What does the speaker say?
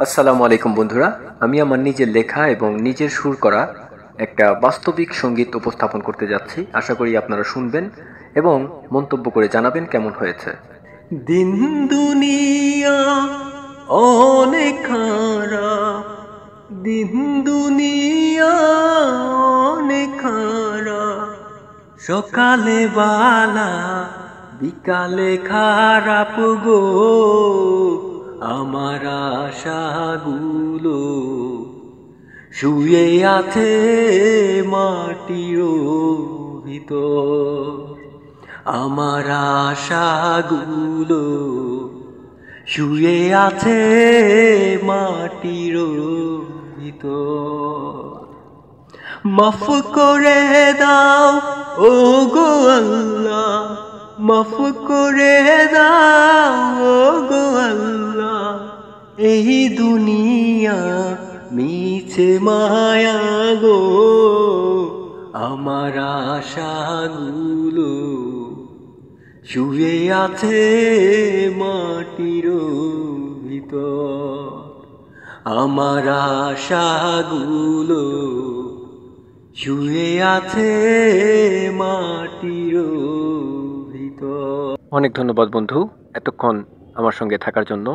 আসসালামু আলাইকুম বন্ধুরা, আমি আমার নিজের লেখা এবং নিজের সুর করা একটা বাস্তবিক সঙ্গীত উপস্থাপন করতে যাচ্ছি। আশা করি আপনারা শুনবেন এবং মন্তব্য করে জানাবেন কেমন হয়েছে। দিন দুনিয়া অনেক খারাপ, দিন দুনিয়া অনেক খারাপ, সকালে বালা বিকালে খারাপ গো, আমার আশাগুলো শুয়ে আছে মাটির ভিতর, আমার আশাগুলো শুয়ে আছে মাটির ভিতর। মাফ করে দাও ও গো আল্লাহ, মাফ করে দাও ও গো আল্লাহ, এই দুনিয়া মিছে মায়া গো, আমার আশাগুলো শুয়ে আছে মাটির ভিতর, আমার আশাগুলো শুয়ে আছে মাটির ভিতর। অনেক ধন্যবাদ বন্ধু, এতক্ষণ আমার সঙ্গে থাকার জন্য।